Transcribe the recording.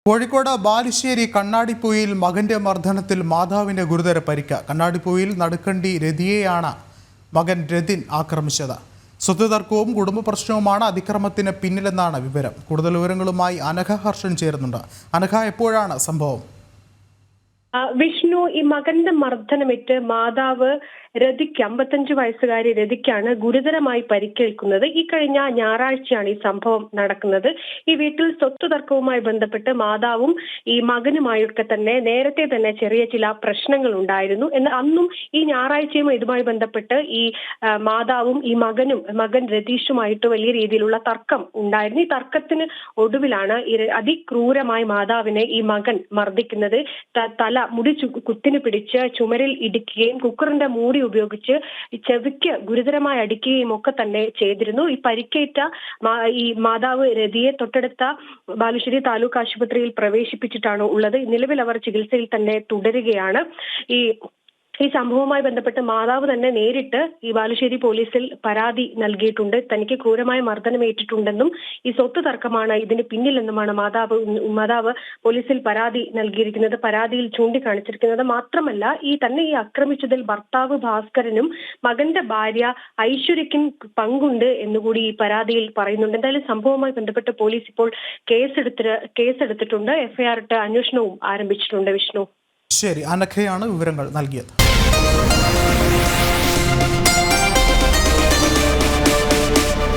കോഴിക്കോട് ബാലുശ്ശേരി കണ്ണാടിപ്പൊയിൽ മകന്റെ മർദ്ദനത്തിൽ മാതാവിന്റെ ഗുരുതര പരിക്ക്. കണ്ണാടിപ്പൊയിൽ നടുക്കണ്ടി രതിയെയാണ് മകൻ രതിൻ ആക്രമിച്ചത്. സ്വത്ത് തർക്കവും കുടുംബ പ്രശ്നവുമാണ് അതിക്രമത്തിന് പിന്നിലെന്നാണ് വിവരം. കൂടുതൽ വിവരങ്ങളുമായി അനഘ ഹർഷൻ ചേരുന്നുണ്ട്. അനഘ, എപ്പോഴാണ് സംഭവം? വിഷ്ണു, ഈ മകന്റെ മർദ്ദനമേറ്റ് മാതാവ് രതിക്ക് 55 വയസ്സുകാരി രതിക്കാണ് ഗുരുതരമായി പരിക്കേൽക്കുന്നത്. ഈ കഴിഞ്ഞ ഞായറാഴ്ചയാണ് ഈ സംഭവം നടക്കുന്നത്. ഈ വീട്ടിൽ സ്വത്ത് തർക്കവുമായി ബന്ധപ്പെട്ട് മാതാവും ഈ മകനുമായൊക്കെ തന്നെ നേരത്തെ തന്നെ ചെറിയ ചില പ്രശ്നങ്ങൾ ഉണ്ടായിരുന്നു. എന്നാൽ അന്നും ഈ ഞായറാഴ്ചയും ഇതുമായി ബന്ധപ്പെട്ട് ഈ മാതാവും ഈ മകൻ രതീഷുമായിട്ട് വലിയ രീതിയിലുള്ള തർക്കം ഉണ്ടായിരുന്നു. ഈ തർക്കത്തിന് ഒടുവിലാണ് അതിക്രൂരമായി മാതാവിനെ ഈ മകൻ മർദ്ദിക്കുന്നത്. തല മുടി കുത്തിന് പിടിച്ച് ചുമരിൽ ഇടിക്കുകയും കുക്കറിന്റെ മൂടി ഉപയോഗിച്ച് ചെവിക്ക് ഗുരുതരമായി അടിക്കുകയും ഒക്കെ തന്നെ ചെയ്തിരുന്നു. ഈ പരിക്കേറ്റ ഈ മാതാവ് രതിയെ തൊട്ടടുത്ത ബാലുശ്ശേരി താലൂക്ക് ആശുപത്രിയിൽ പ്രവേശിപ്പിച്ചിട്ടാണ് ഉള്ളത്. നിലവിൽ അവർ ചികിത്സയിൽ തന്നെ തുടരുകയാണ്. ഈ സംഭവവുമായി ബന്ധപ്പെട്ട് മാതാവ് തന്നെ നേരിട്ട് ഈ ബാലുശ്ശേരി പോലീസിൽ പരാതി നൽകിയിട്ടുണ്ട്. തനിക്ക് ക്രൂരമായ മർദ്ദനമേറ്റിട്ടുണ്ടെന്നും ഈ സ്വത്ത് തർക്കമാണ് ഇതിന് പിന്നിലെന്നുമാണ് മാതാവ് പോലീസിൽ പരാതി നൽകിയിരിക്കുന്നത്. പരാതിയിൽ ചൂണ്ടിക്കാണിച്ചിരിക്കുന്നത് മാത്രമല്ല, ഈ ആക്രമിച്ചതിൽ ഭർത്താവ് ഭാസ്കരനും മകന്റെ ഭാര്യ ഐശ്വര്യയ്ക്കും പങ്കുണ്ട് എന്നുകൂടി ഈ പരാതിയിൽ പറയുന്നുണ്ട്. എന്തായാലും സംഭവവുമായി ബന്ധപ്പെട്ട് പോലീസ് ഇപ്പോൾ കേസെടുത്തിട്ടുണ്ട്. എഫ്ഐആർ ഇട്ട് അന്വേഷണവും ആരംഭിച്ചിട്ടുണ്ട്. വിഷ്ണു, ശരി, അനഘയാണ് വിവരങ്ങൾ നൽകിയത്.